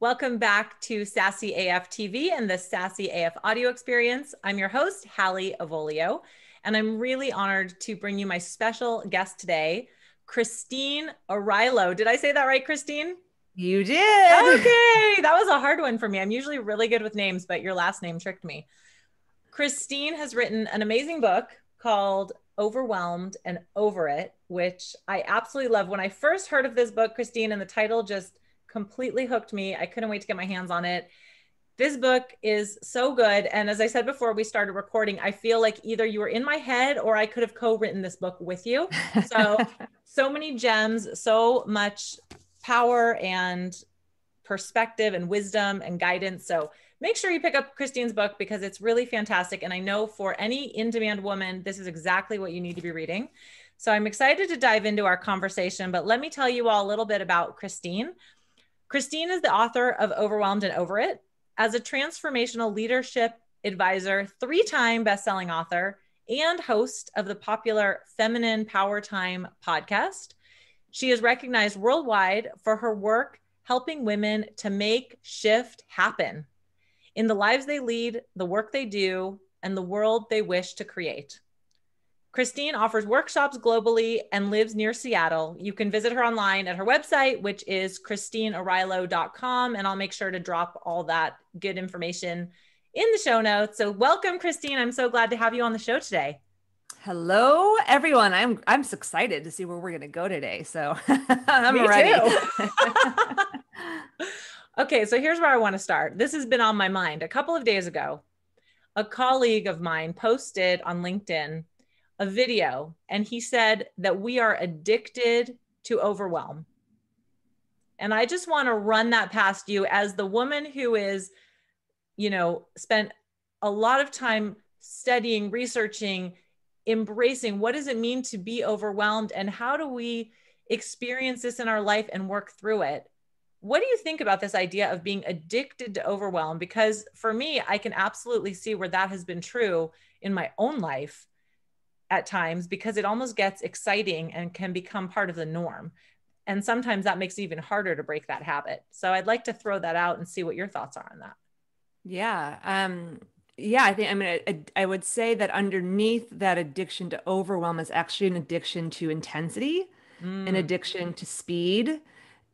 Welcome back to Sassy AF TV and the Sassy AF audio experience. I'm your host, Hallie Avolio, and I'm really honored to bring you my special guest today, Christine Arylo. Did I say that right, Christine? You did. Okay, that was a hard one for me. I'm usually really good with names, but your last name tricked me. Christine has written an amazing book called Overwhelmed and Over It, which I absolutely love. When I first heard of this book, Christine, and the title just completely hooked me, I couldn't wait to get my hands on it. This book is so good. And as I said before we started recording, I feel like either you were in my head or I could have co-written this book with you. So many gems, so much power and perspective and wisdom and guidance. So make sure you pick up Christine's book because it's really fantastic. And I know for any in-demand woman, this is exactly what you need to be reading. So I'm excited to dive into our conversation, but let me tell you all a little bit about Christine. Christine is the author of Overwhelmed and Over It. As a transformational leadership advisor, three-time best-selling author, and host of the popular Feminine Power Time podcast, she is recognized worldwide for her work helping women to make shift happen in the lives they lead, the work they do, and the world they wish to create. Christine offers workshops globally and lives near Seattle. You can visit her online at her website, which is christinearylo.com, and I'll make sure to drop all that good information in the show notes. So welcome, Christine. I'm so glad to have you on the show today. Hello, everyone. I'm so excited to see where we're going to go today. So I'm Me ready. too. Okay, so here's where I want to start. This has been on my mind. A couple of days ago, a colleague of mine posted on LinkedIn a video, and he said that we are addicted to overwhelm. And I just want to run that past you as the woman who is, spent a lot of time studying, researching, embracing what does it mean to be overwhelmed and how do we experience this in our life and work through it. What do you think about this idea of being addicted to overwhelm? Because for me, I can absolutely see where that has been true in my own life at times because it almost gets exciting and can become part of the norm. And sometimes that makes it even harder to break that habit. So I'd like to throw that out and see what your thoughts are on that. Yeah. Yeah, I would say that underneath that addiction to overwhelm is actually an addiction to intensity, an Mm, addiction to speed,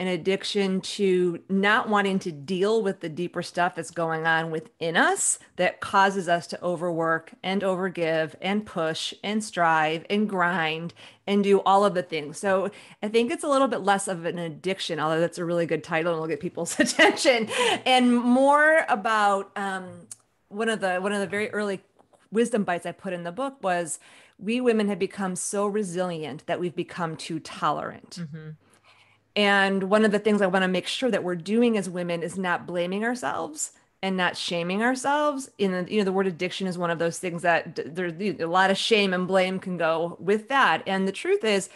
an addiction to not wanting to deal with the deeper stuff that's going on within us that causes us to overwork and overgive and push and strive and grind and do all of the things. So I think it's a little bit less of an addiction, although that's a really good title and will get people's attention, and more about one of the very early wisdom bites I put in the book was we women have become so resilient that we've become too tolerant. mhm. And one of the things I want to make sure that we're doing as women is not blaming ourselves and not shaming ourselves. The word addiction is one of those things that there's a lot of shame and blame can go with that. And the truth is,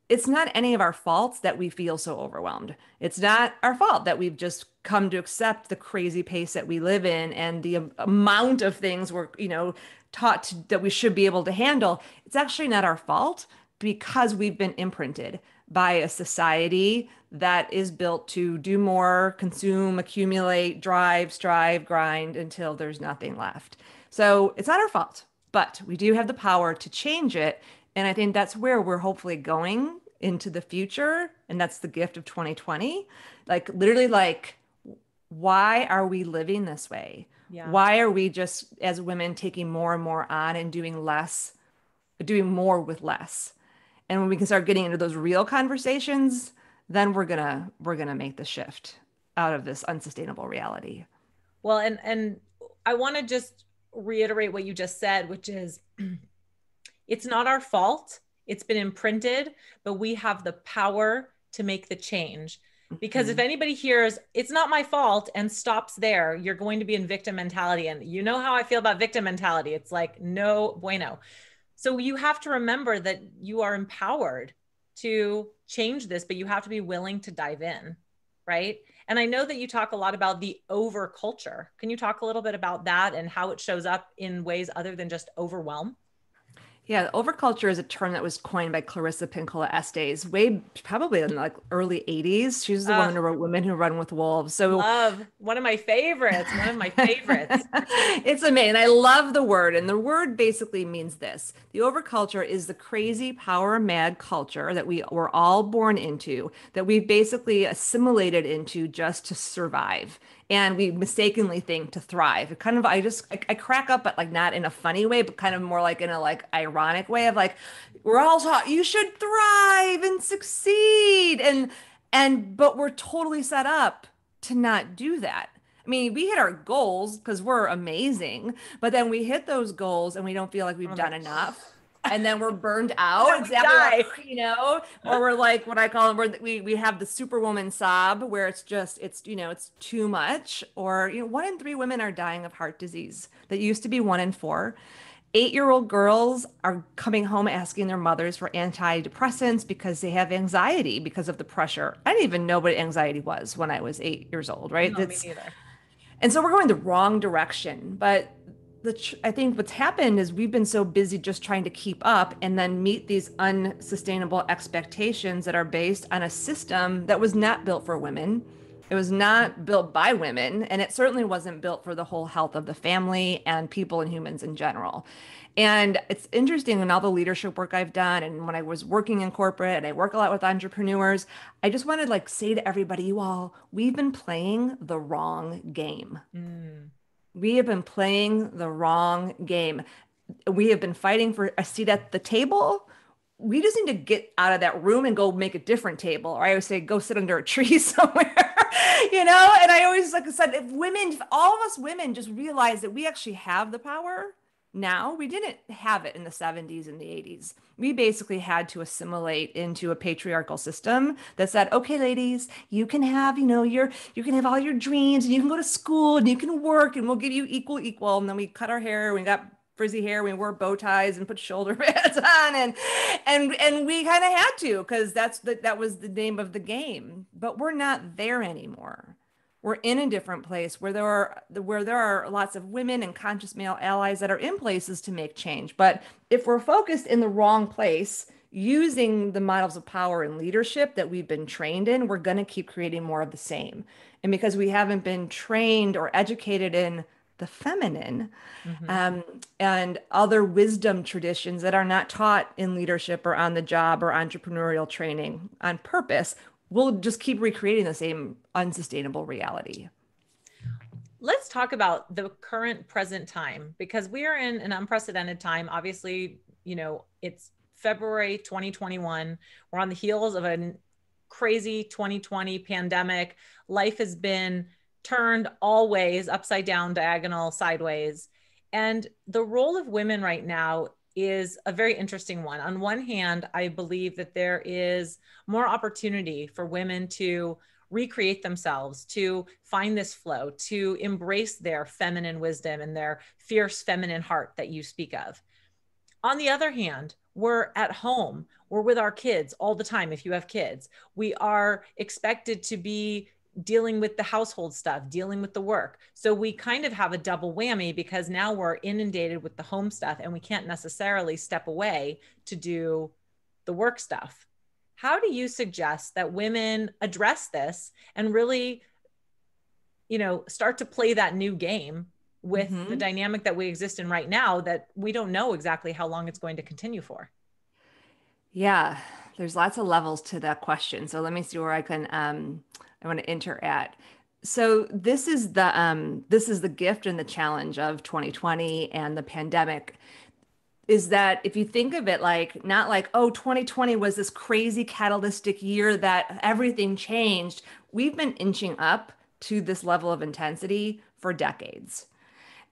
it's not any of our faults that we feel so overwhelmed. It's not our fault that we've just come to accept the crazy pace that we live in and the amount of things we're, taught that we should be able to handle. It's actually not our fault because we've been imprinted by a society that is built to do more, consume, accumulate, drive, strive, grind until there's nothing left. So it's not our fault, but we do have the power to change it. And I think that's where we're hopefully going into the future. And that's the gift of 2020. Like, literally, like, why are we living this way? Yeah. Why are we just, as women, taking more and more on and doing less, doing more with less? And when we can start getting into those real conversations, then we're gonna make the shift out of this unsustainable reality. Well, and I want to just reiterate what you just said, which is it's not our fault. It's been imprinted, but we have the power to make the change. Because if Mhm. anybody hears it's not my fault and stops there, you're going to be in victim mentality. And you know how I feel about victim mentality. It's like, no bueno. So you have to remember that you are empowered to change this, but you have to be willing to dive in, right? And I know that you talk a lot about the over culture. Can you talk a little bit about that and how it shows up in ways other than just overwhelm? Yeah, overculture is a term that was coined by Clarissa Pinkola Estes way probably in like early 80s. She's the woman Uh, who wrote Women Who Run with Wolves. So love. One of my favorites. One of my favorites. it's amazing. I love the word. And the word basically means this. The overculture is the crazy power mad culture that we were all born into, that we've basically assimilated into just to survive. And we mistakenly think to thrive. It kind of, I crack up, but like not in a funny way, but kind of more like in a like ironic way of like, we're all taught you should thrive and succeed. But we're totally set up to not do that. I mean, we hit our goals because we're amazing, but then we hit those goals and we don't feel like we've done enough. And then we're burned out. Then we Exactly. die. Or we're like what I call them, we have the superwoman sob where it's just, it's too much. Or, 1 in 3 women are dying of heart disease. That used to be 1 in 4. 8-year-old girls are coming home asking their mothers for antidepressants because they have anxiety because of the pressure. I didn't even know what anxiety was when I was 8 years old, right? No, me neither. And so we're going the wrong direction. But I think what's happened is we've been so busy just trying to keep up and then meet these unsustainable expectations that are based on a system that was not built for women. It was not built by women, and it certainly wasn't built for the whole health of the family and people and humans in general. And it's interesting in all the leadership work I've done, and when I was working in corporate, and I work a lot with entrepreneurs, I just want to like say to everybody, you all, we've been playing the wrong game. Mm. We have been playing the wrong game. We have been fighting for a seat at the table. We just need to get out of that room and go make a different table. Or I always say, go sit under a tree somewhere, And I always, like I said, if all of us women just realize that we actually have the power now, we didn't have it in the 70s and the 80s. We basically had to assimilate into a patriarchal system that said, okay, ladies, you can have, you can have all your dreams and you can go to school and you can work and we'll give you equal. And then we cut our hair, we got frizzy hair, we wore bow ties and put shoulder pads on and we kind of had to because that was the name of the game. But we're not there anymore. We're in a different place where there are lots of women and conscious male allies that are in places to make change. But if we're focused in the wrong place, using the models of power and leadership that we've been trained in, we're going to keep creating more of the same. And because we haven't been trained or educated in the feminine, Mm-hmm. and other wisdom traditions that are not taught in leadership or on the job or entrepreneurial training on purpose, we'll just keep recreating the same unsustainable reality. Let's talk about the current present time because we are in an unprecedented time. Obviously, it's February 2021. We're on the heels of a crazy 2020 pandemic. Life has been turned all ways, upside down, diagonal, sideways. And the role of women right now is a very interesting one. On one hand, I believe that there is more opportunity for women to recreate themselves, to find this flow, to embrace their feminine wisdom and their fierce feminine heart that you speak of. On the other hand, we're at home, we're with our kids all the time. If you have kids, we are expected to be dealing with the household stuff, dealing with the work. So we kind of have a double whammy because now we're inundated with the home stuff and we can't necessarily step away to do the work stuff. How do you suggest that women address this and really, start to play that new game with the dynamic that we exist in right now that we don't know exactly how long it's going to continue for? Yeah, there's lots of levels to that question. So let me see where I want to enter at. So this is the gift and the challenge of 2020 and the pandemic is that if you think of it like not like, oh, 2020 was this crazy catalytic year that everything changed. We've been inching up to this level of intensity for decades.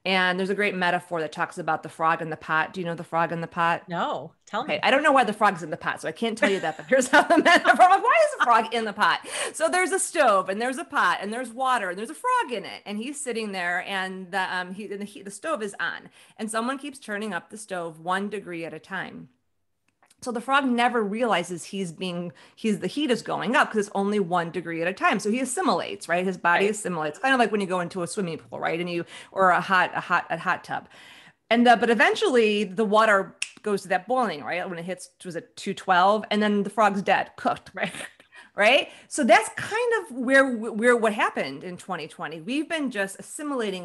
And there's a great metaphor that talks about the frog in the pot. Do you know the frog in the pot? No, tell Okay, me. I don't know why the frog's in the pot, so I can't tell you that, but here's how the metaphor. I'm like, why is the frog in the pot? So there's a stove and there's a pot and there's water and there's a frog in it. And he's sitting there and the stove is on. And someone keeps turning up the stove 1 degree at a time. So the frog never realizes the heat is going up because it's only 1 degree at a time. So he assimilates, right? His body Right. assimilates, kind of like when you go into a swimming pool, right? Or a hot tub. But eventually the water goes to that boiling, right? When it hits, was it 212? And then the frog's dead, cooked. Right. Right. So that's kind of where what happened in 2020. We've been just assimilating,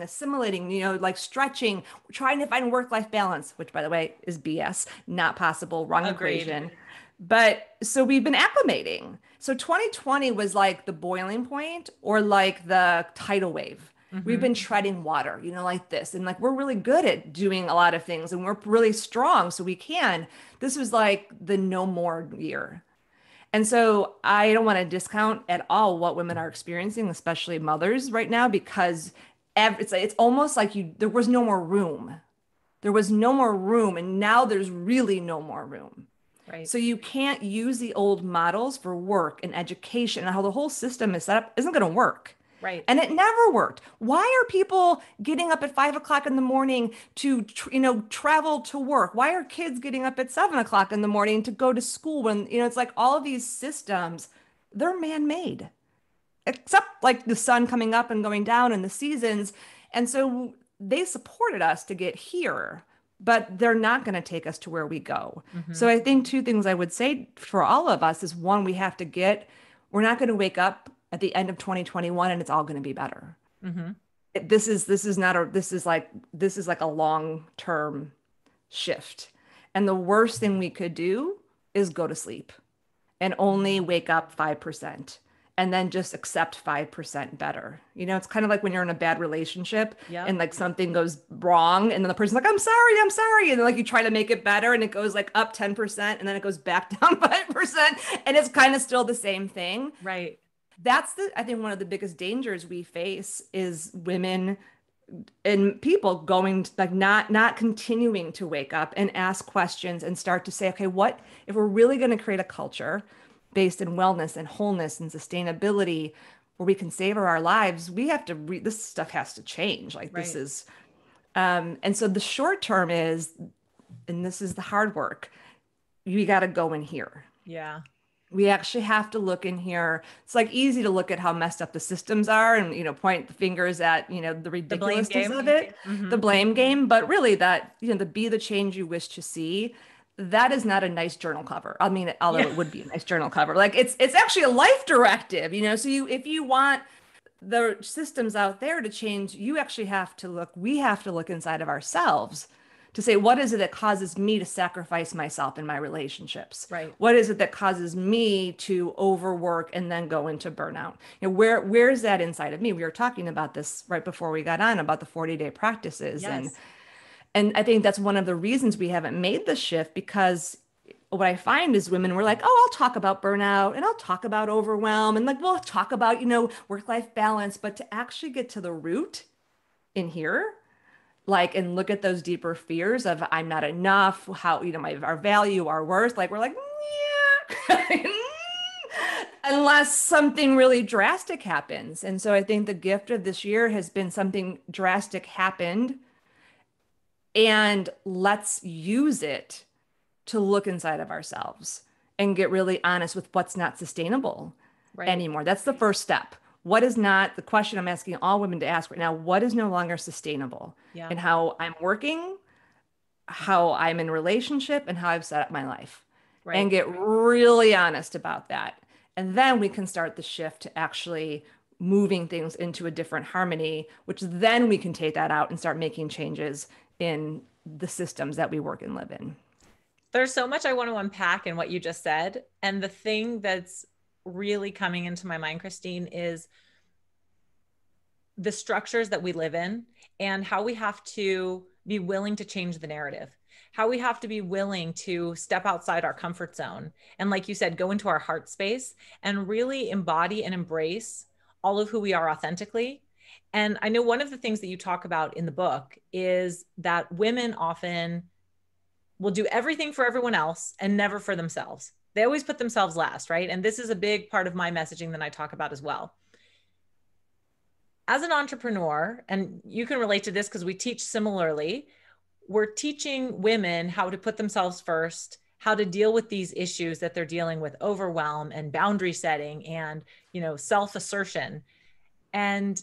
like stretching, trying to find work-life balance, which by the way is BS, not possible, wrong Agreed. equation. But so we've been acclimating. So 2020 was like the boiling point or like the tidal wave. We've Mm-hmm. been treading water, like this. And like we're really good at doing a lot of things and we're really strong. So we can. This was like the no more year. And so I don't want to discount at all what women are experiencing, especially mothers right now, because it's almost like there was no more room. There was no more room, and now there's really no more room. Right. So you can't use the old models for work and education and how the whole system is set up isn't going to work. Right. And it never worked. Why are people getting up at 5 o'clock in the morning to, travel to work? Why are kids getting up at 7 o'clock in the morning to go to school when, it's like all of these systems, they're man-made, except like the sun coming up and going down and the seasons. And so they supported us to get here, but they're not going to take us to where we go. Mm-hmm. So I think two things I would say for all of us is one, we're not going to wake up at the end of 2021 and it's all going to be better. Mm-hmm. This is like a long-term shift. And the worst thing we could do is go to sleep and only wake up 5% and then just accept 5% better. It's kind of like when you're in a bad relationship Yep. and like something goes wrong and then the person's like, I'm sorry, I'm sorry. And then like you try to make it better and it goes like up 10% and then it goes back down 5% and it's kind of still the same thing. Right. I think one of the biggest dangers we face is women and people going like not continuing to wake up and ask questions and start to say, okay, what if we're really going to create a culture based in wellness and wholeness and sustainability where we can savor our lives, we have to this stuff has to change. Like this Right. is and so the short term is, and this is the hard work, you got to go in here. Yeah. We actually have to look in here. It's like easy to look at how messed up the systems are and, point the fingers at, the The blame ridiculousness game. of it, Mm-hmm. the blame game. But really that, the be the change you wish to see, that is not a nice journal cover. I mean, although Yeah. it would be a nice journal cover, like it's actually a life directive, so if you want the systems out there to change, we have to look inside of ourselves to say, what is it that causes me to sacrifice myself in my relationships? Right. What is it that causes me to overwork and then go into burnout? Where is that inside of me? We were talking about this right before we got on about the 40-day practices. Yes. And I think that's one of the reasons we haven't made the shift, because what I find is women were like, oh, I'll talk about burnout and I'll talk about overwhelm and like we'll talk about, work-life balance, but to actually get to the root in here, like, and look at those deeper fears of I'm not enough, how, our value, our worth, like we're like, yeah, unless something really drastic happens. And so I think the gift of this year has been something drastic happened, and let's use it to look inside of ourselves and get really honest with what's not sustainable Right. anymore. That's the first step. What is not, the question I'm asking all women to ask right now, what is no longer sustainable Yeah. in how I'm working, how I'm in relationship, and how I've set up my life? And Right. get really honest about that. And then we can start the shift to actually moving things into a different harmony, which then we can take that out and start making changes in the systems that we work and live in. There's so much I want to unpack in what you just said. And the thing that's really coming into my mind, Christine, is the structures that we live in and how we have to be willing to change the narrative, how we have to be willing to step outside our comfort zone. And like you said, go into our heart space and really embody and embrace all of who we are authentically. And I know one of the things that you talk about in the book is that women often will do everything for everyone else and never for themselves. They always put themselves last, right? And this is a big part of my messaging that I talk about as well. As an entrepreneur, and you can relate to this because we teach similarly, we're teaching women how to put themselves first, how to deal with these issues that they're dealing with, overwhelm and boundary setting and, self-assertion. And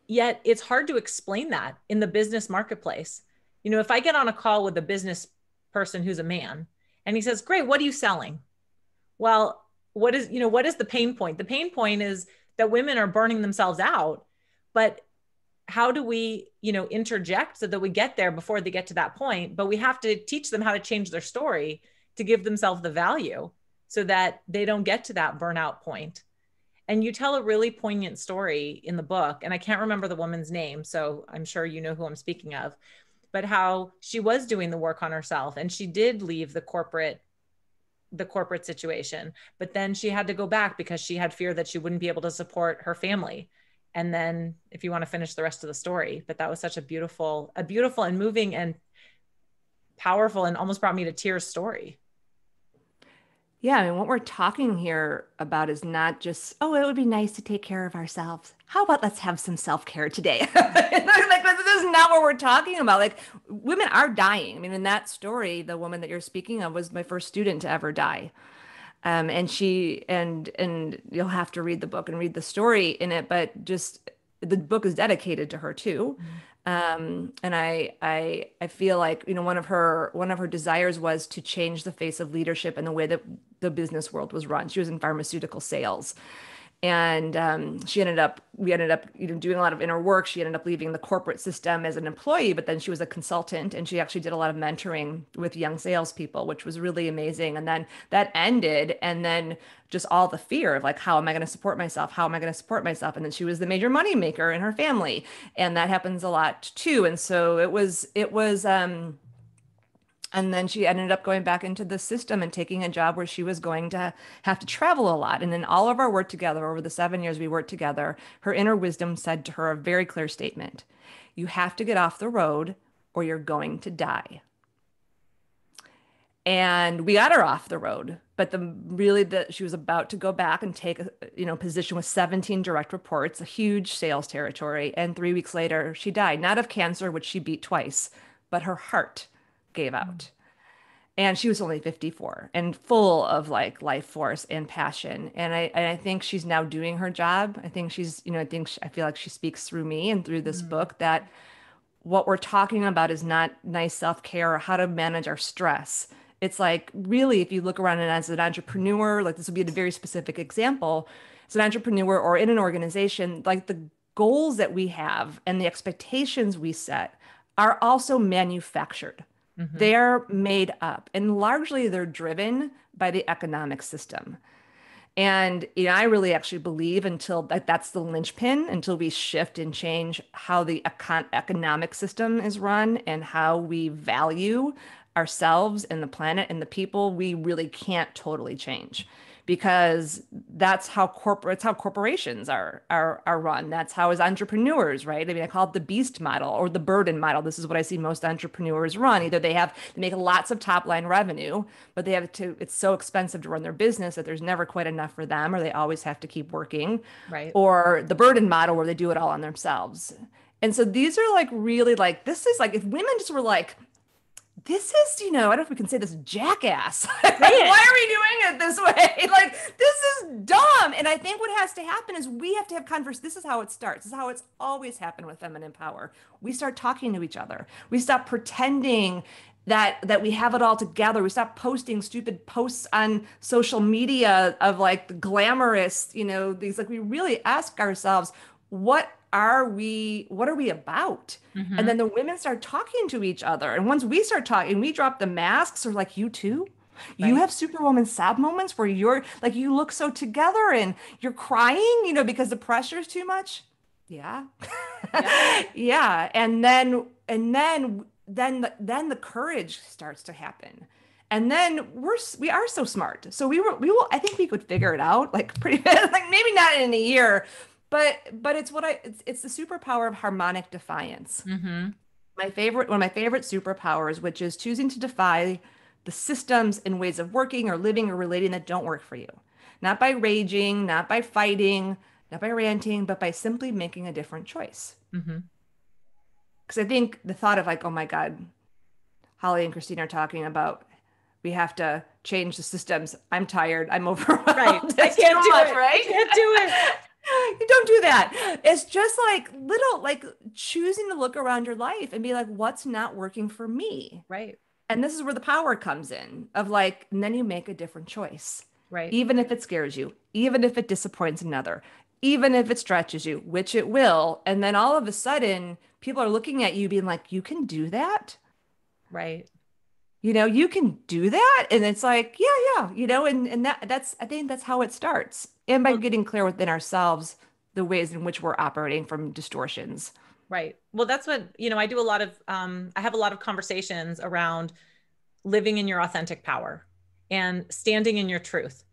yet it's hard to explain that in the business marketplace. If I get on a call with a business person who's a man. And he says, great, what are you selling? Well, what is, what is the pain point? The pain point is that women are burning themselves out. But how do we, interject so that we get there before they get to that point? But we have to teach them how to change their story to give themselves the value so that they don't get to that burnout point. And you tell a really poignant story in the book, and I can't remember the woman's name, so I'm sure you know who I'm speaking of, but how she was doing the work on herself and she did leave the corporate situation, but then she had to go back because she had fear that she wouldn't be able to support her family. And then if you want to finish the rest of the story, but that was such a beautiful and moving and powerful and almost brought me to tears story. Yeah, I mean, what we're talking here about is not just, oh, it would be nice to take care of ourselves. How about let's have some self-care today? Like, this is not what we're talking about. Like, women are dying. I mean, in that story, the woman that you're speaking of was my first student to ever die. And she and you'll have to read the book and read the story in it, but just the book is dedicated to her too. And I feel like, one of her desires was to change the face of leadership and the way that the business world was run. She was in pharmaceutical sales. And we ended up, doing a lot of inner work. She ended up leaving the corporate system as an employee, but then she was a consultant and she actually did a lot of mentoring with young salespeople, which was really amazing. And then that ended. And then just all the fear of like, how am I going to support myself? How am I going to support myself? And then she was the major money maker in her family. And that happens a lot too. And so and then she ended up going back into the system and taking a job where she was going to have to travel a lot. And in all of our work together, over the 7 years we worked together, her inner wisdom said to her a very clear statement: you have to get off the road or you're going to die. And we got her off the road, but she was about to go back and take a position with 17 direct reports, a huge sales territory. And 3 weeks later, she died, not of cancer, which she beat twice, but her heart gave out. And she was only 54 and full of like life force and passion. And I think she's now doing her job. I think I feel like she speaks through me and through this book that what we're talking about is not nice self-care or how to manage our stress. It's like, really, if you look around and as an entrepreneur, like this would be a very specific example, as an entrepreneur or in an organization, like the goals that we have and the expectations we set are also manufactured. They're made up and largely they're driven by the economic system. And I really actually believe until that's the linchpin, until we shift and change how the economic system is run and how we value ourselves and the planet and the people, we really can't totally change, because that's how corporations are run. That's how as entrepreneurs, right? I mean, I call it the beast model or the burden model. This is what I see most entrepreneurs run. Either they make lots of top line revenue, but it's so expensive to run their business that there's never quite enough for them, or they always have to keep working. Right. Or the burden model where they do it all on themselves. And so these are like really like, this is like, if women just were like, this is, I don't know if we can say this, jackass. Why are we doing it this way? Like, this is dumb. And I think what has to happen is we have to have conversations. This is how it starts. This is how it's always happened with Feminine Power. We start talking to each other. We stop pretending that we have it all together. We stop posting stupid posts on social media of like the glamorous, these, like, we really ask ourselves, what are we about? And then the women start talking to each other. And once we start talking, we drop the masks, or like, you too. You have superwoman sob moments where you're like, you look so together and you're crying, because the pressure is too much. Yeah. Yeah. And then the courage starts to happen. And then we are so smart. So we will, I think we could figure it out like pretty, like maybe not in a year, but it's it's the superpower of harmonic defiance. One of my favorite superpowers, which is choosing to defy the systems and ways of working or living or relating that don't work for you. Not by raging, not by fighting, not by ranting, but by simply making a different choice. Because I think the thought of like, oh my God, Holly and Christine are talking about, we have to change the systems. I'm tired. I'm overwhelmed. Right. I can't do it. Right? I can't do it. You don't do that. It's just like little, like choosing to look around your life and be like, what's not working for me? Right. And this is where the power comes in of like, and then you make a different choice, Right. even if it scares you, even if it disappoints another, even if it stretches you, which it will. And then all of a sudden, people are looking at you being like, you can do that? Right. You can do that. And it's like, yeah, yeah, and that's, I think that's how it starts. And by Well, getting clear within ourselves, the ways in which we're operating from distortions. right. Well, that's what, I do a lot of, I have a lot of conversations around living in your authentic power and standing in your truth.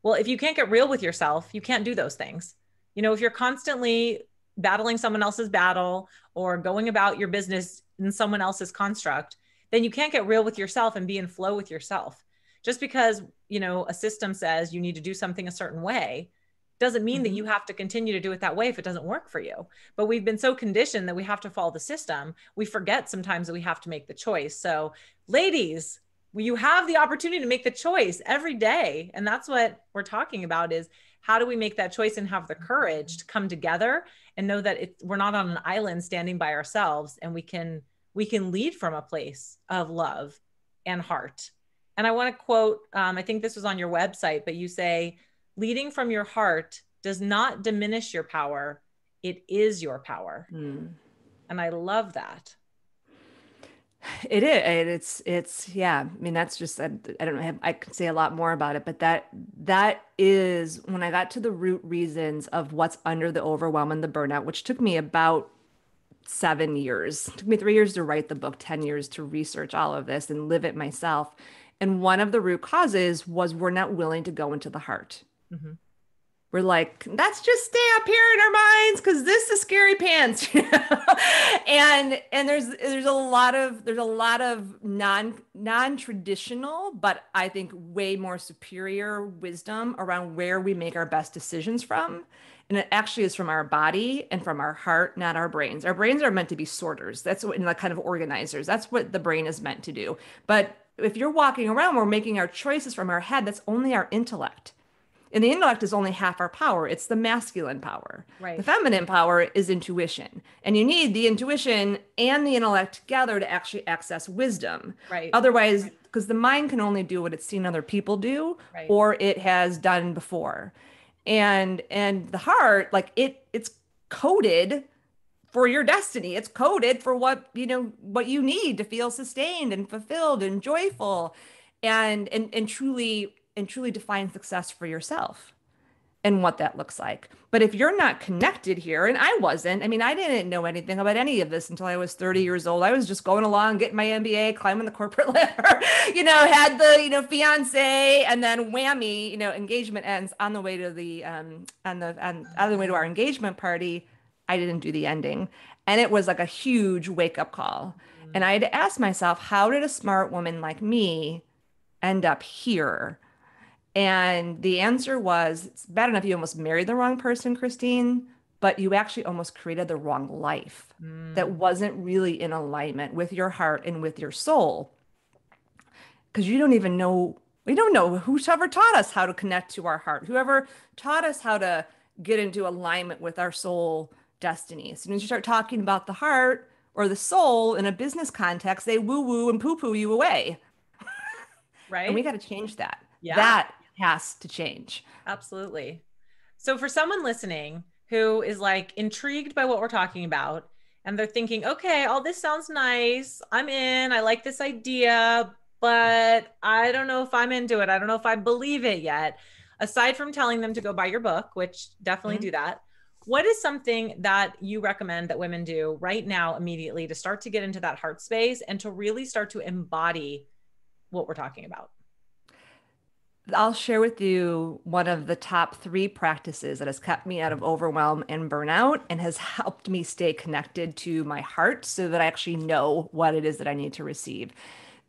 Well, if you can't get real with yourself, you can't do those things. If you're constantly battling someone else's battle or going about your business in someone else's construct, then you can't get real with yourself and be in flow with yourself. Just because, a system says you need to do something a certain way doesn't mean that Mhm. you have to continue to do it that way if it doesn't work for you. But we've been so conditioned that we have to follow the system. We forget sometimes that we have to make the choice. So, ladies, you have the opportunity to make the choice every day. And that's what we're talking about is how do we make that choice and have the courage to come together and know that we're not on an island standing by ourselves, and we can lead from a place of love and heart. And I want to quote, I think this was on your website, but you say, leading from your heart does not diminish your power. It is your power. Mm. And I love that. It is. It's, yeah. I mean, that's just, I don't know, I could say a lot more about it, but that is when I got to the root reasons of what's under the overwhelm and the burnout, which took me about 7 years. It took me 3 years to write the book, 10 years to research all of this and live it myself. And one of the root causes was we're not willing to go into the heart. Mm-hmm. We're like, let's just stay up here in our minds because this is scary pants. And there's a lot of non-traditional, but I think way more superior wisdom around where we make our best decisions from. And it actually is from our body and from our heart, not our brains. Our brains are meant to be sorters. That's what, and like kind of organizers. That's what the brain is meant to do. But if you're walking around, we're making our choices from our head. That's only our intellect. And the intellect is only half our power. It's the masculine power. The Right. feminine power is intuition. And you need the intuition and the intellect together to actually access wisdom. Right. Otherwise, because the mind can only do what it's seen other people do Right. or it has done before. And the heart, like it's coded for your destiny. It's coded for what you need to feel sustained and fulfilled and joyful and truly define success for yourself and what that looks like. But if you're not connected here, and I wasn't, I mean, I didn't know anything about any of this until I was 30 years old. I was just going along, getting my MBA, climbing the corporate ladder, had the, fiance, and then whammy, engagement ends on the way to on the way to our engagement party. I didn't do the ending. And it was like a huge wake up call. And I had to ask myself, how did a smart woman like me end up here? And the answer was, it's bad enough you almost married the wrong person, Christine, but you actually almost created the wrong life that Mm. wasn't really in alignment with your heart and with your soul. Because you don't even know, we don't know whoever taught us how to connect to our heart, whoever taught us how to get into alignment with our soul destiny. As soon as you start talking about the heart or the soul in a business context, they woo woo and poo poo you away. And we Right. got to change that. Yeah. That has to change. Absolutely. So for someone listening who is like intrigued by what we're talking about and they're thinking, okay, all this sounds nice. I'm in. I like this idea, but I don't know if I'm into it. I don't know if I believe it yet. Aside from telling them to go buy your book, which definitely Mhm. do that, what is something that you recommend that women do right now immediately to start to get into that heart space and to really start to embody what we're talking about? I'll share with you one of the top three practices that has kept me out of overwhelm and burnout and has helped me stay connected to my heart so that I actually know what it is that I need to receive.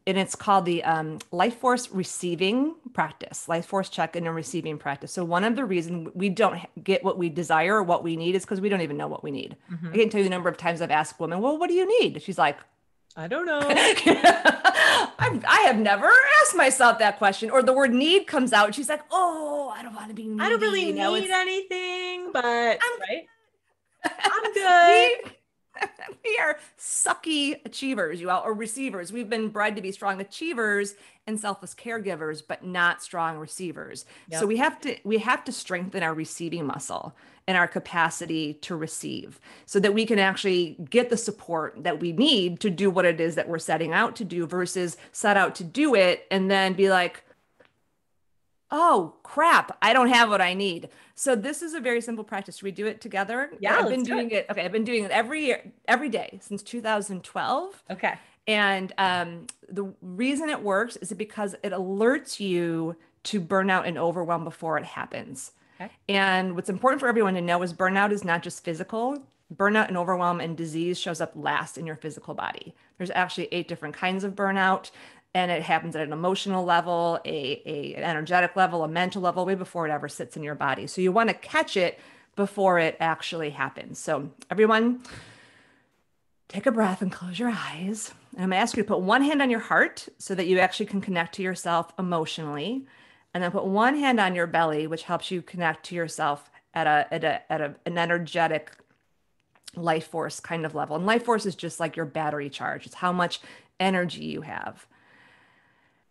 And it's called the life force receiving practice, life force check in and receiving practice. So one of the reasons we don't get what we desire or what we need is because we don't even know what we need. I Mhm. can't tell you the number of times I've asked women, well, what do you need? She's like, I don't know. I have never asked myself that question. Or the word need comes out. And she's like, oh, I don't want to be I don't needy. really need It's, anything, but I'm right, I'm me. good. we are sucky achievers, you all, or receivers. We've been bred to be strong achievers and selfless caregivers, but not strong receivers. So Yep. we have to strengthen our receiving muscle and our capacity to receive so that we can actually get the support that we need to do what it is that we're setting out to do versus set out to do it and then be like, oh crap, I don't have what I need. So this is a very simple practice. Should we do it together? Yeah, I've let's been do it. doing it. Okay, I've been doing it every year, every day since 2012. Okay. And the reason it works is because it alerts you to burnout and overwhelm before it happens. Okay. And what's important for everyone to know is burnout is not just physical. Burnout and overwhelm and disease shows up last in your physical body. There's actually 8 different kinds of burnout, and it happens at an emotional level, an energetic level, a mental level, way before it ever sits in your body. So you want to catch it before it actually happens. So everyone, take a breath and close your eyes. And I'm going to ask you to put one hand on your heart so that you actually can connect to yourself emotionally. And then put one hand on your belly, which helps you connect to yourself at an energetic life force kind of level. And life force is just like your battery charge. It's how much energy you have.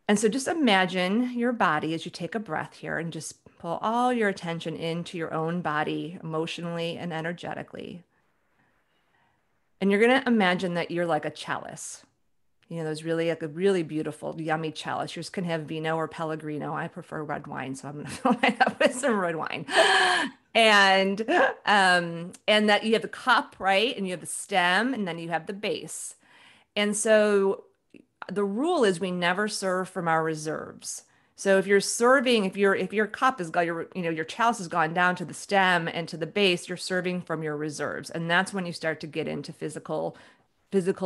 And so just imagine your body as you take a breath here and just pull all your attention into your own body emotionally and energetically. And you're going to imagine that you're like a chalice. You know, there's really like a really beautiful, yummy chalice. Yours can have vino or Pellegrino. I prefer red wine, so I'm going to fill mine up with some red wine. And and that you have the cup, right? And you have the stem, and then you have the base. And so the rule is we never serve from our reserves. So if you're serving, if your cup is got your chalice has gone down to the stem and to the base, you're serving from your reserves. And that's when you start to get into physical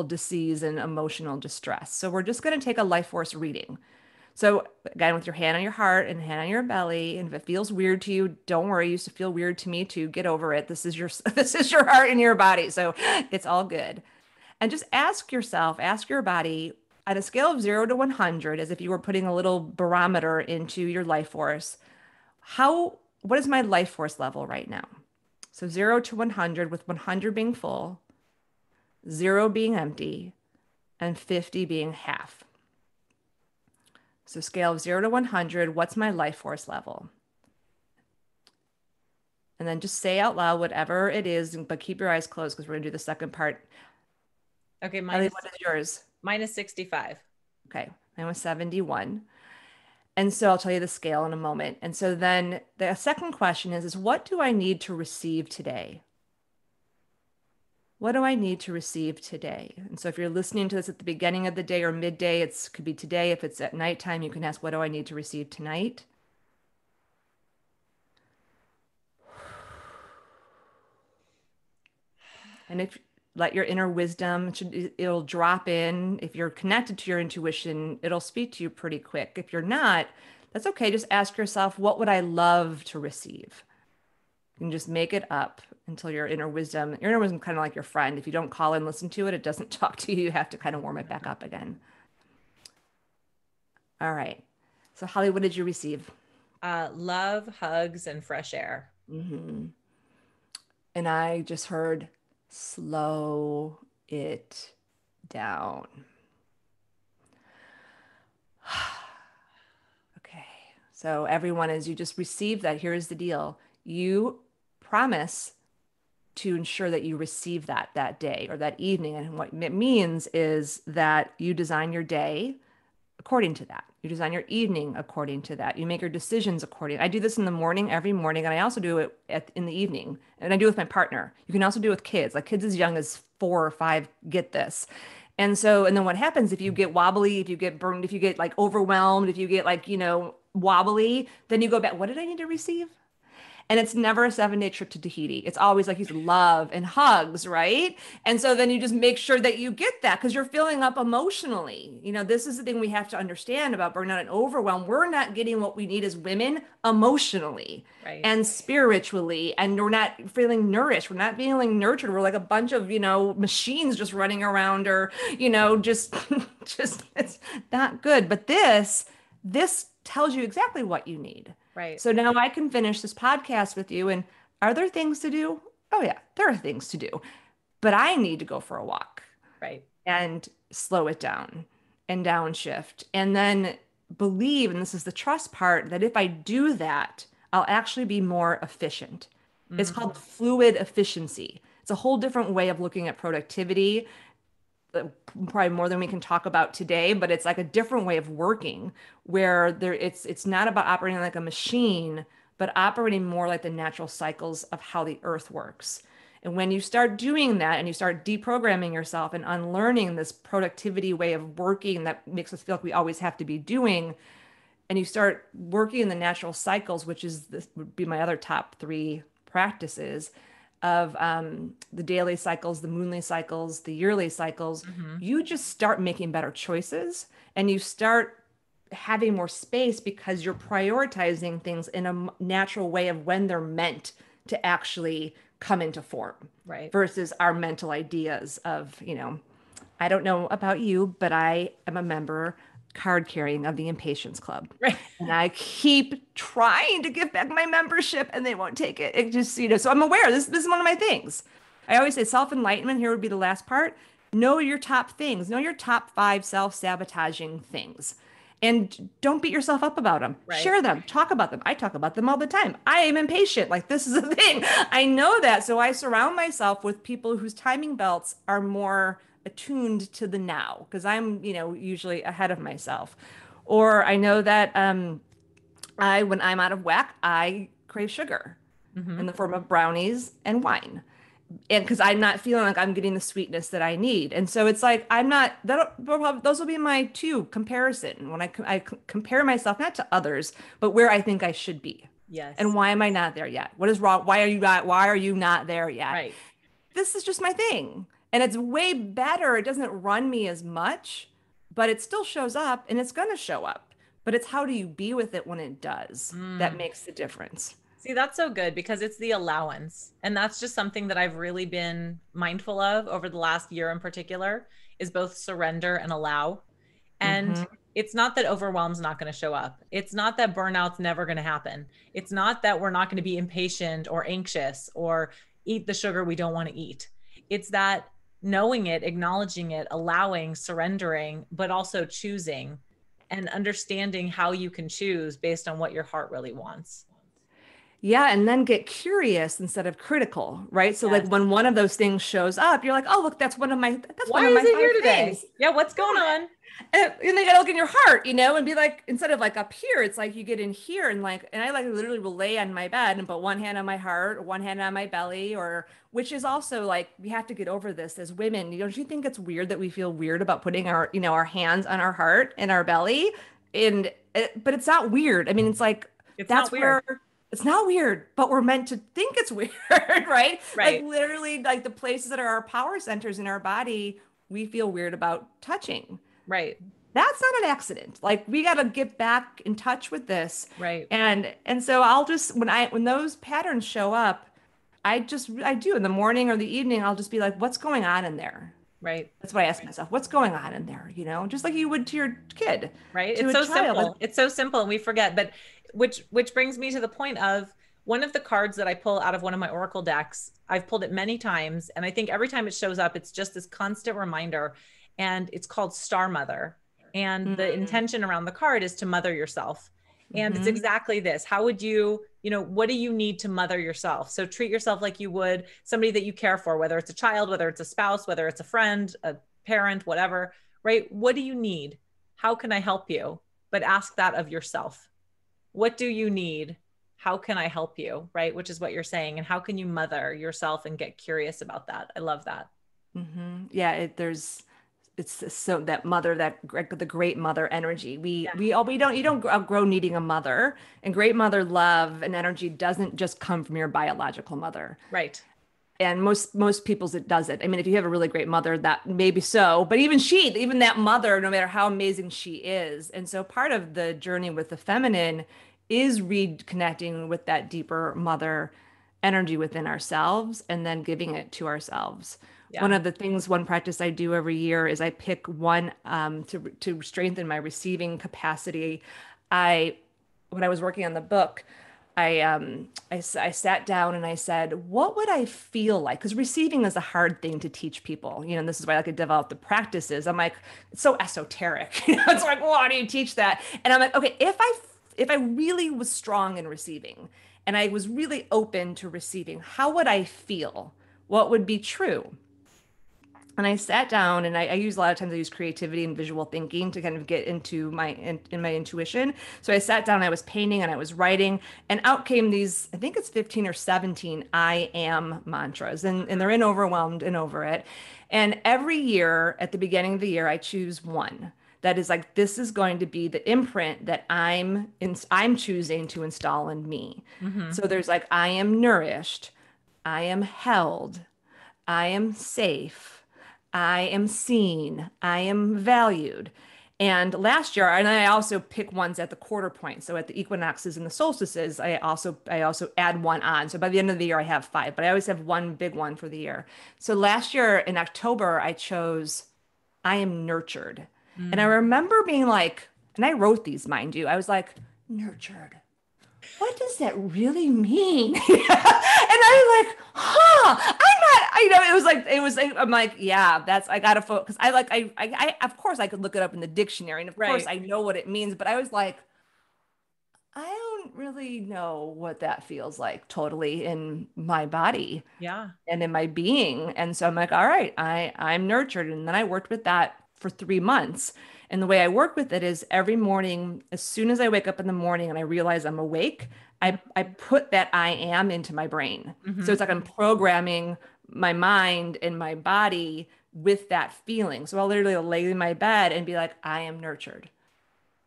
disease and emotional distress. So we're just going to take a life force reading. So again, with your hand on your heart and hand on your belly, and if it feels weird to you, don't worry. It used to feel weird to me too. Get over it. This is your this is your heart and your body. So it's all good. And just ask yourself, ask your body on a scale of 0 to 100, as if you were putting a little barometer into your life force, what is my life force level right now? So 0 to 100, with 100 being full, 0 being empty, and 50 being half. So scale of 0 to 100, what's my life force level? And then just say out loud whatever it is, but keep your eyes closed because we're going to do the second part. Okay, Ellie, what is yours? mine is 65. Okay, mine was 71. And so I'll tell you the scale in a moment. And so then the second question is what do I need to receive today? What do I need to receive today? And so if you're listening to this at the beginning of the day or midday, it could be today. If it's at nighttime, you can ask, what do I need to receive tonight? And if let your inner wisdom, it'll drop in. If you're connected to your intuition, it'll speak to you pretty quick. If you're not, that's okay. Just ask yourself, what would I love to receive? You can just make it up until your inner wisdom kind of like your friend. If you don't call and listen to it, it doesn't talk to you. You have to kind of warm it back up again. All right. So Holly, what did you receive? Love, hugs, and fresh air. Mm-hmm. And I just heard slow it down. Okay. So everyone, as you just received that, here's the deal. You promise to ensure that you receive that day or that evening. And what it means is that you design your day according to that. You design your evening according to that. You make your decisions according. I do this in the morning, every morning, and I also do it in the evening. And I do it with my partner. You can also do it with kids. Like kids as young as 4 or 5 get this. And so, and then what happens if you get wobbly, if you get burned, if you get like overwhelmed, if you get like, wobbly, then you go back, what did I need to receive? And it's never a 7-day trip to Tahiti. It's always like you said, love and hugs, right? And so then you just make sure that you get that because you're filling up emotionally. This is the thing we have to understand about burnout and overwhelm. We're not getting what we need as women emotionally Right. and spiritually, and we're not feeling nourished. We're not feeling nurtured. We're like a bunch of, machines just running around or, just it's not good. But this tells you exactly what you need. Right. So now I can finish this podcast with you. And are there things to do? Oh, yeah, there are things to do. but I need to go for a walk Right. and slow it down and downshift. And then believe, and this is the trust part, that if I do that, I'll actually be more efficient. It's called Mm, fluid efficiency. It's a whole different way of looking at productivity, probably more than we can talk about today, but it's like a different way of working where it's not about operating like a machine, but operating more like the natural cycles of how the earth works. And when you start doing that and you start deprogramming yourself and unlearning this productivity way of working that makes us feel like we always have to be doing, and you start working in the natural cycles, which is this would be my other top three practices of the daily cycles, the moonly cycles, the yearly cycles, mhm. you just start making better choices and you start having more space because you're prioritizing things in a natural way of when they're meant to actually come into form Right. versus our mental ideas of, I don't know about you, but I am a member card carrying of the Impatience Club. Right. And I keep trying to give back my membership and they won't take it. It just, so I'm aware this is one of my things. I always say self-enlightenment, here would be the last part. Know your top things, know your top five self-sabotaging things. And don't beat yourself up about them. Right. Share them, talk about them. I talk about them all the time. I am impatient. Like, this is a thing. I know that. So I surround myself with people whose timing belts are more attuned to the now because I'm, usually ahead of myself. Or I know that when I'm out of whack, I crave sugar in Hmm. the form of brownies and wine. And because I'm not feeling like I'm getting the sweetness that I need. And so it's like, I'm not, those will be my two comparison when I compare myself, not to others, but where I think I should be. And Yes. why am I not there yet? What is wrong? Why are you not there yet? Right. This is just my thing. And it's way better. It doesn't run me as much, but it still shows up and it's going to show up. But it's how do you be with it when it does that Mm. makes the difference. See, that's so good because it's the allowance. And that's just something that I've really been mindful of over the last year in particular is both surrender and allow. And Hmm. it's not that overwhelm's not going to show up. It's not that burnout's never going to happen. It's not that we're not going to be impatient or anxious or eat the sugar we don't want to eat. It's that knowing it, acknowledging it, allowing, surrendering, but also choosing and understanding how you can choose based on what your heart really wants. Yeah, and then get curious instead of critical, right? So like Yes. when one of those things shows up, you're like, "Oh, look, that's Why one of is my it five here today? things." Yeah, what's going on? And then you gotta look in your heart, and be like, instead of like up here, it's like you get in here and I like literally will lay on my bed and put one hand on my heart, or one hand on my belly, or which is also like we have to get over this as women. Don't you think it's weird that we feel weird about putting our hands on our heart and our belly? But it's not weird. I mean, it's like It's not that's weird. where it's not weird, but we're meant to think it's weird, right? Like Right. literally, like the places that are our power centers in our body, we feel weird about touching. Right. That's not an accident. Like we got to get back in touch with this. Right. And so I'll just when those patterns show up, I do in the morning or the evening, I'll just be like, what's going on in there? Right. That's what I ask myself. What's going on in there? Just like you would to your kid, Right. to It's a so child. Like, simple. It's so simple and we forget. But which brings me to the point of one of the cards that I pull out of one of my Oracle decks. I've pulled it many times, and I think every time it shows up, it's just this constant reminder. And it's called Star Mother. And the mm, intention around the card is to mother yourself. And it's hmm. exactly this. How would what do you need to mother yourself? So treat yourself like you would somebody that you care for, whether it's a child, whether it's a spouse, whether it's a friend, a parent, whatever, right? What do you need? How can I help you? But ask that of yourself. What do you need? How can I help you? Right? Which is what you're saying. And how can you mother yourself and get curious about that? I love that. Yeah, it's so that mother, the great mother energy. Yeah. We don't you don't grow needing a mother, and great mother love and energy doesn't just come from your biological mother. Right. And most people's it doesn't. I mean, if you have a really great mother, that maybe so, but even that mother, no matter how amazing she is. And so part of the journey with the feminine is reconnecting with that deeper mother energy within ourselves and then giving it to ourselves. Yeah. One practice I do every year is I pick one to strengthen my receiving capacity. I When I was working on the book, I sat down and I said, what would I feel like? Because receiving is a hard thing to teach people. And this is why I like to develop the practices. I'm like, it's so esoteric. It's like, well, how do you teach that? And I'm like, okay, if I really was strong in receiving and I was really open to receiving, how would I feel? What would be true? And I sat down and I use a lot of times I use creativity and visual thinking to kind of get into in my intuition. So I sat down, I was painting and I was writing, and out came these, I think it's 15 or 17 I am mantras, and they're in Overwhelmed and Over It. And every year at the beginning of the year, I choose one that is like, this is going to be the imprint that I'm choosing to install in me. Mm-hmm. So there's like, I am nourished, I am held, I am safe, I am seen, I am valued. And last year, and I also pick ones at the quarter point. So at the equinoxes and the solstices, I also add one on. So by the end of the year, I have five, but I always have one big one for the year. So last year in October, I chose I am nurtured. And I Mm. remember being like, and I wrote these, mind you, I was like, nurtured, what does that really mean? And I was like, huh, I'm not, I'm like, yeah, I gotta focus. Of course I could look it up in the dictionary and of course Right. I know what it means, but I was like, I don't really know what that feels like totally in my body Yeah. and in my being. And so I'm like, all right, I'm nurtured. And then I worked with that for 3 months. And the way I work with it is every morning, as soon as I wake up in the morning and I realize I'm awake, I put that I am into my brain. So Mm-hmm. it's like I'm programming my mind and my body with that feeling. So I'll literally lay in my bed and be like, I am nurtured.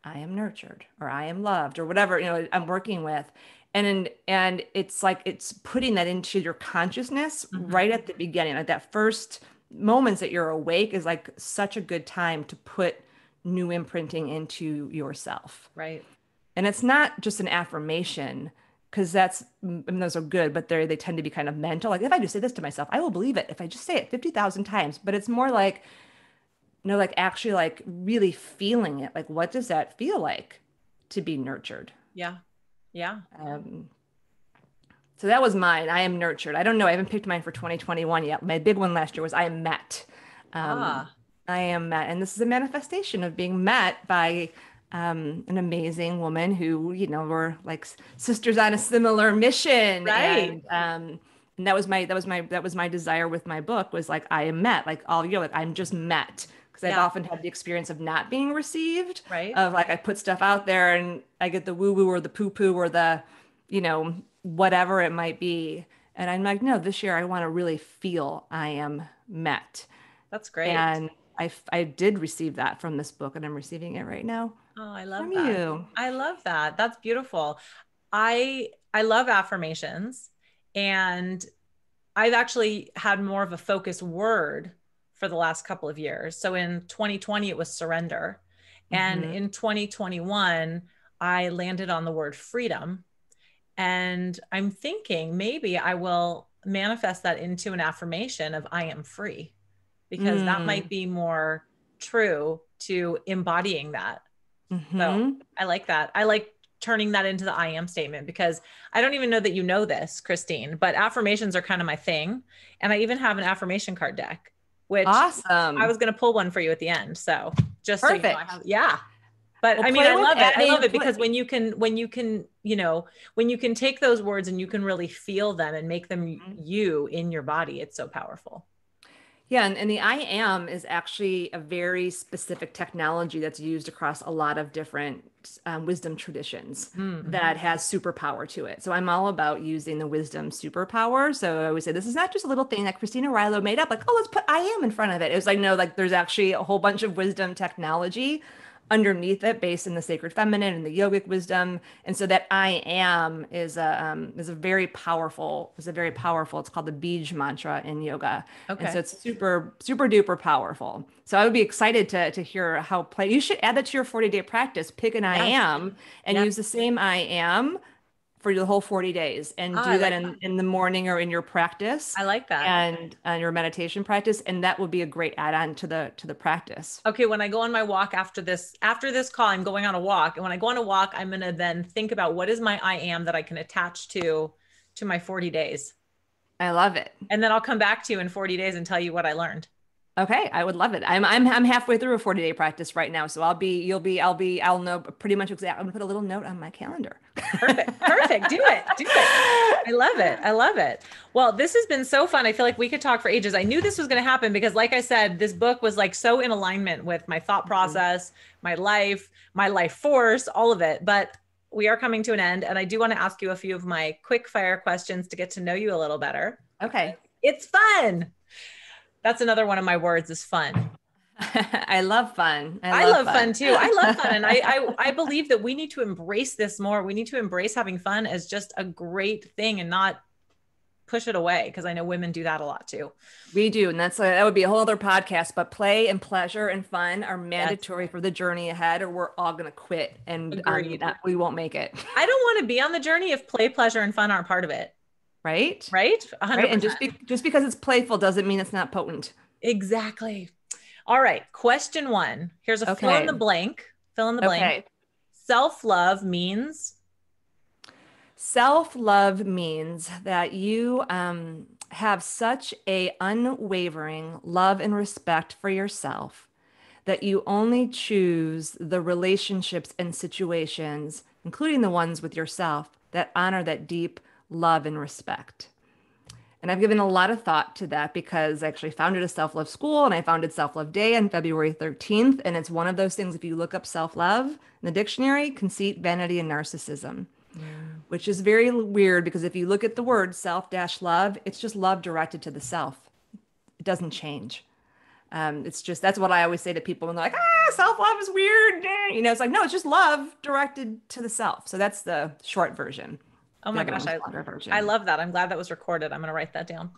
I am nurtured or I am loved or whatever, I'm working with. And it's like it's putting that into your consciousness Mm-hmm. right at the beginning. Like that first moments that you're awake is like such a good time to put new imprinting into yourself. Right. And it's not just an affirmation because those are good, but they tend to be kind of mental. Like if I just say this to myself, I will believe it if I just say it 50,000 times. But it's more like like actually like really feeling it. Like, what does that feel like to be nurtured? Yeah. Yeah. Um, so that was mine. I am nurtured. I don't know. I haven't picked mine for 2021 yet. My big one last year was I am met. Um, Ah, I am met. And this is a manifestation of being met by an amazing woman who, were like sisters on a similar mission. right. And that was my desire with my book was like, I am met, like all you, like I'm just met. Because I've Yeah. often had the experience of not being received, Right. of like I put stuff out there and I get the woo woo or the poo poo or the, whatever it might be. And I'm like, no, this year I want to really feel I am met. That's great. And I did receive that from this book and I'm receiving it right now Oh, I love from that. you. I love that. That's beautiful. I love affirmations, and I've actually had more of a focus word for the last couple of years. So in 2020 it was surrender, and Hmm. in 2021 I landed on the word freedom. And I'm thinking maybe I will manifest that into an affirmation of I am free, because that might Mm. be more true to embodying that. So Hmm. I like that. I like turning that into the I am statement, because I don't even know that you know this, Christine, but affirmations are kind of my thing. And I even have an affirmation card deck, which I Awesome. was going to pull one for you at the end. So just so you know, I have, Perfect. yeah. But Well, I mean, play I with love it. I love adding, it because when you can take those words and you can really feel them and make them you in your body, it's so powerful. yeah, and the I am is actually a very specific technology that's used across a lot of different wisdom traditions Mm. that has superpower to it. So I'm all about using the wisdom superpower. So I always say this is not just a little thing that Christina Arylo made up, like, oh, let's put I am in front of it. It was like, no, like there's actually a whole bunch of wisdom technology underneath it based in the sacred feminine and the yogic wisdom. And so that I am is a very powerful, it's called the Bij mantra in yoga. And so Okay. it's super, super duper powerful. So I would be excited to hear how you should add that to your 40-day practice. Pick an I Yes. am and Yes. use the same I am for the whole 40 days and Ah, I do that like that. in the morning or in your practice I like that. and your meditation practice. And that would be a great add-on to the practice. Okay, when I go on my walk after this call, I'm going on a walk. And when I go on a walk, I'm gonna then think about what is my I am that I can attach to my 40 days. I love it. And then I'll come back to you in 40 days and tell you what I learned. Okay, I would love it. I'm halfway through a 40-day practice right now, so I'll know pretty much exactly. I'm gonna put a little note on my calendar. Perfect. Perfect. Do it. Do it. I love it. I love it. Well, this has been so fun. I feel like we could talk for ages. I knew this was going to happen because, like I said, this book was like so in alignment with my thought process, my life force, all of it. But we are coming to an end. And I do want to ask you a few of my quick fire questions to get to know you a little better. Okay. It's fun. That's another one of my words is fun. I love fun. I love fun too. I love fun. And I believe that we need to embrace this more. We need to embrace having fun as just a great thing and not push it away. Cause I know women do that a lot too. We do. And that would be a whole other podcast, but play and pleasure and fun are mandatory for the journey ahead, or we're all going to quit and we won't make it. I don't want to be on the journey if play, pleasure, and fun aren't part of it. Right. Right. 100%. Right. And just because it's playful doesn't mean it's not potent. Exactly. All right. Question 1. Here's a fill in the blank. Fill in the blank. Okay. Self-love means? Self-love means that you have such a unwavering love and respect for yourself that you only choose the relationships and situations, including the ones with yourself, that honor that deep love and respect. And I've given a lot of thought to that because I actually founded a self-love school and I founded Self-Love Day on February 13th. And it's one of those things, if you look up self-love in the dictionary, conceit, vanity, and narcissism, which is very weird because if you look at the word self-love, it's just love directed to the self. It doesn't change. It's just, that's what I always say to people when they're like, self-love is weird. You know, it's like, no, it's just love directed to the self. So that's the short version. Oh my gosh, I love that. I'm glad that was recorded. I'm going to write that down.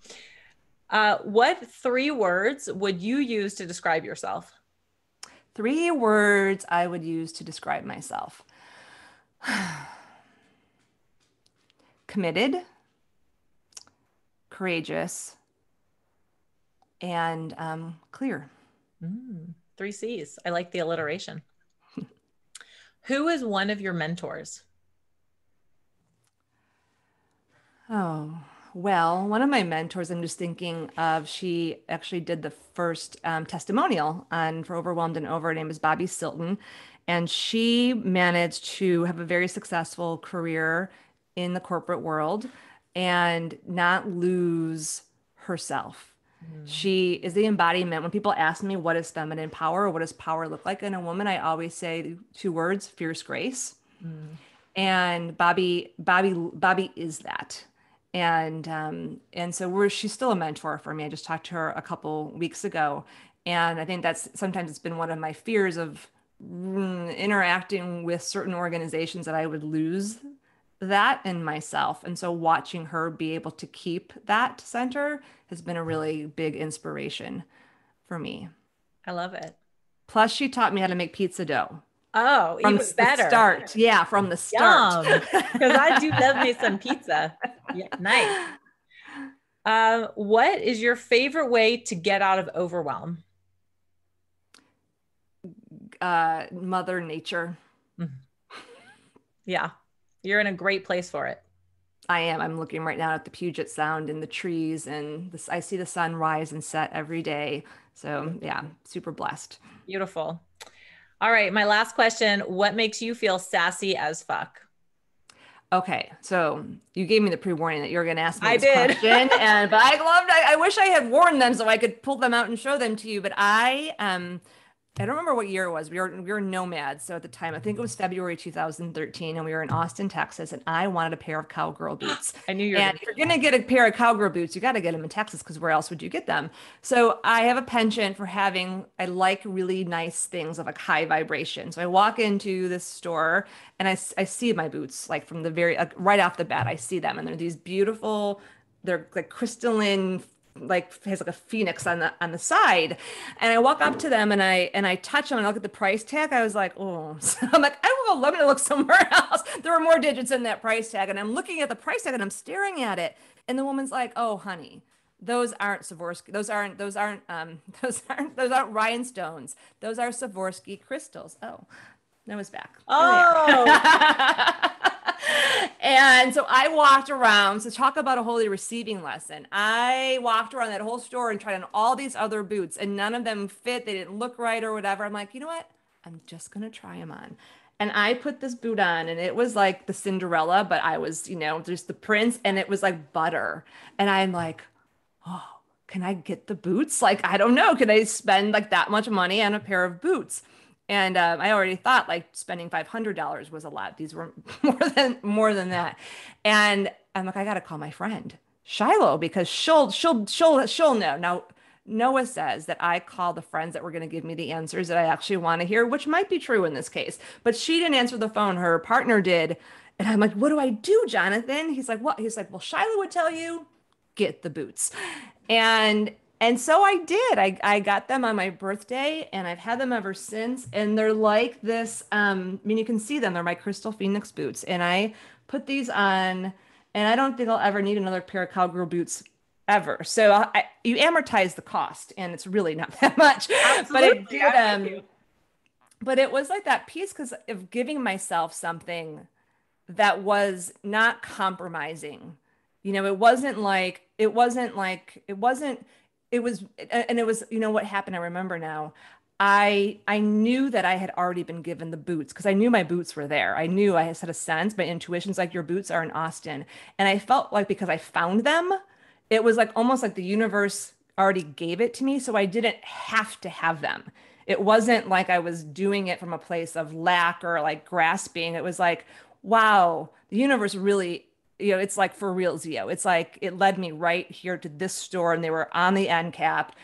What 3 words would you use to describe yourself? 3 words I would use to describe myself. Committed, courageous, and clear. 3 C's. I like the alliteration. Who is one of your mentors? Oh, well, one of my mentors, I'm just thinking of, she actually did the first testimonial for Overwhelmed and Over. Her name is Bobby Silton. And she managed to have a very successful career in the corporate world and not lose herself. She is the embodiment. When people ask me what is feminine power or what does power look like in a woman, I always say 2 words: fierce grace. And Bobby is that. And so she's still a mentor for me. I just talked to her a couple weeks ago. And I think that's sometimes it's been one of my fears of interacting with certain organizations that I would lose that in myself. And so watching her be able to keep that center has been a really big inspiration for me. I love it. Plus, she taught me how to make pizza dough. Oh, From even better. The start. Yeah, from the start. Because I do love me some pizza. Yeah, nice. What is your favorite way to get out of overwhelm? Mother Nature. Yeah, you're in a great place for it. I am. I'm looking right now at the Puget Sound and the trees, and I see the sun rise and set every day. So yeah, super blessed. Beautiful. All right, my last question. What makes you feel sassy as fuck? Okay, so you gave me the pre-warning that you were going to ask me this question, but I wish I had warned them so I could pull them out and show them to you. But I don't remember what year it was. We were nomads. So at the time, I think it was February 2013, and we were in Austin, Texas, and I wanted a pair of cowgirl boots. I knew you were. And if you're going to get a pair of cowgirl boots, you got to get them in Texas because where else would you get them? So I have a penchant for I like really nice things of like high vibration. So I walk into this store and I see my boots like from the right off the bat, I see them and they're these beautiful, they're like crystalline has like a phoenix on the side. And I walk up to them and I touch them and I look at the price tag. I was like, oh, so I'm like, I don't know, let me look somewhere else. There were more digits in that price tag. And I'm looking at the price tag and I'm staring at it. And the woman's like, oh, honey, those aren't Swarovski. Those aren't rhinestones. Those are Swarovski crystals. Oh, that was back. Oh, And so I walked around. So talk about a holy receiving lesson. I walked around that whole store and tried on all these other boots, and none of them fit. They didn't look right or whatever. I'm like, you know what? I'm just gonna try them on. And I put this boot on, and it was like the Cinderella, but I was, just the prince, and it was like butter. And I'm like, oh, can I get the boots? Like, I don't know. Can I spend like that much money on a pair of boots? And I already thought like spending $500 was a lot. These were more than that. And I'm like, I got to call my friend Shiloh because she'll know. Now, Noah says that I call the friends that were going to give me the answers that I actually want to hear, which might be true in this case. But she didn't answer the phone. Her partner did. And I'm like, what do I do, Jonathan? He's like, what? He's like, well, Shiloh would tell you, get the boots. And so I did. I got them on my birthday and I've had them ever since. And they're like this. I mean, you can see them. They're my Crystal Phoenix boots. And I put these on and I don't think I'll ever need another pair of cowgirl boots ever. So you amortize the cost and it's really not that much. absolutely. But it was like that piece because of giving myself something that was not compromising. It was, and it was, what happened. I remember now. I knew that I had already been given the boots because I knew my boots were there. I knew I had a sense. My intuition's like your boots are in Austin. And I felt like because I found them, it was like almost like the universe already gave it to me. So I didn't have to have them. It wasn't like I was doing it from a place of lack or like grasping. It was like, wow, the universe really, it's like for real, Zio. It's like it led me right here to this store and they were on the end cap.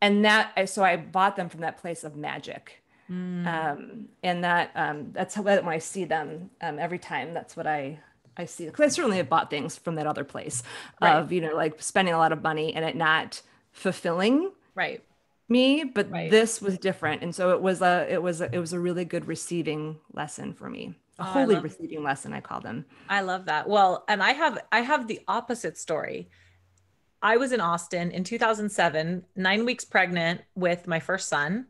And so I bought them from that place of magic. Mm, And that's how when I see them every time, that's what I see. Because I certainly have bought things from that other place right. of, like spending a lot of money and it not fulfilling Right. me, but Right. this was different. And so it was a really good receiving lesson for me. A Oh, holy receiving lesson, I call them. I love that. Well, and I have the opposite story. I was in Austin in 2007, 9 weeks pregnant with my first son.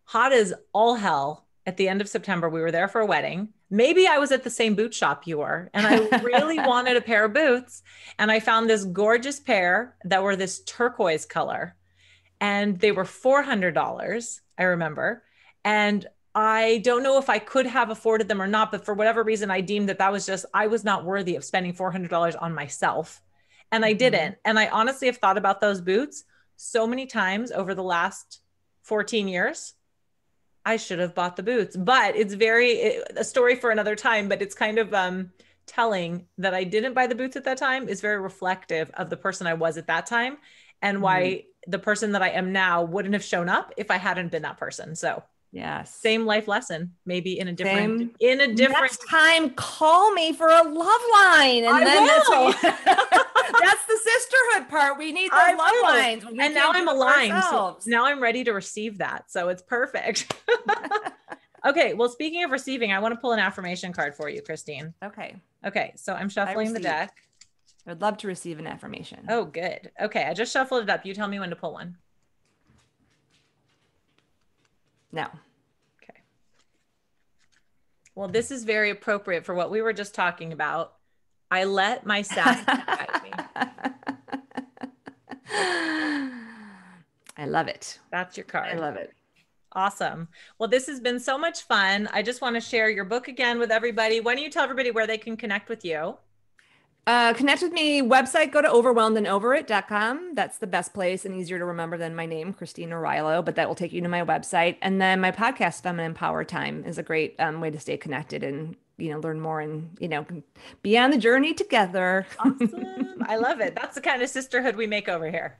Hot as all hell at the end of September. We were there for a wedding. Maybe I was at the same boot shop you were, and I really wanted a pair of boots. And I found this gorgeous pair that were this turquoise color, and they were $400, I remember. And I don't know if I could have afforded them or not, but for whatever reason, I deemed that I was not worthy of spending $400 on myself. And I Mhm. didn't. And I honestly have thought about those boots so many times over the last 14 years. I should have bought the boots, but a story for another time, but it's kind of telling that I didn't buy the boots at that time is very reflective of the person I was at that time and Mhm. why the person that I am now wouldn't have shown up if I hadn't been that person. So Yes. same life lesson, maybe Same. in a different, Next time, call me for a love line. And then that's what I you, will. that's the sisterhood part. We need those I love will. lines. We And now can't do I'm it for aligned. So ourselves. now I'm ready to receive that. So it's perfect. Okay. Well, speaking of receiving, I want to pull an affirmation card for you, Christine. Okay. Okay. So I'm I shuffling the receive. deck. I would love to receive an affirmation. Oh, good. Okay. I just shuffled it up. You tell me when to pull one. No. Okay. Well, this is very appropriate for what we were just talking about. I let my sass guide me. I love it. That's your I card. love it. Awesome. Well, this has been so much fun. I just want to share your book again with everybody. Why don't you tell everybody where they can connect with you? Connect with me. Website, go to overwhelmedandoverit.com. That's the best place and easier to remember than my name, Christine Arylo, but that will take you to my website. And then my podcast, Feminine Power Time, is a great way to stay connected and, learn more and, be on the journey together. Awesome. I love it. That's the kind of sisterhood we make over here.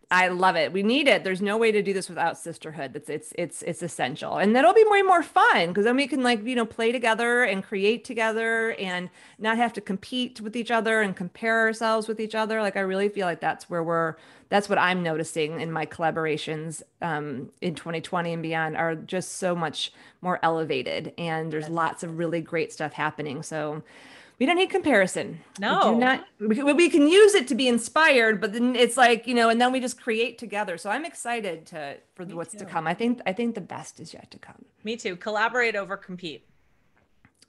I love it. We need it. There's no way to do this without sisterhood. It's essential. And that'll be way more fun because then we can like, play together and create together and not have to compete with each other and compare ourselves with each other. Like I really feel like that's what I'm noticing in my collaborations in 2020 and beyond are just so much more elevated and there's Yes. lots of really great stuff happening. So we don't need comparison. We do No, not, we can use it to be inspired, but then it's like, and then we just create together. So I'm excited for me what's to too. come. I think the best is yet to come. Me too. Collaborate over compete.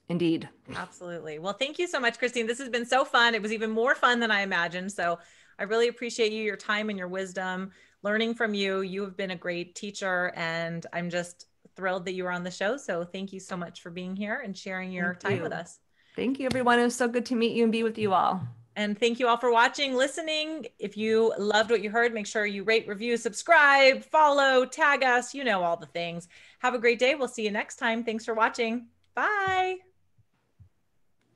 Indeed. Absolutely. Well, thank you so much, Christine. This has been so fun. It was even more fun than I imagined. So I really appreciate you, your time and your wisdom, learning from you. You have been a great teacher, and I'm just thrilled that you were on the show. So thank you so much for being here and sharing your Thank time with you. us. Thank you, everyone. It was so good to meet you and be with you all. And thank you all for watching, listening. If you loved what you heard, make sure you rate, review, subscribe, follow, tag us, all the things. Have a great day. We'll see you next time. Thanks for watching. Bye.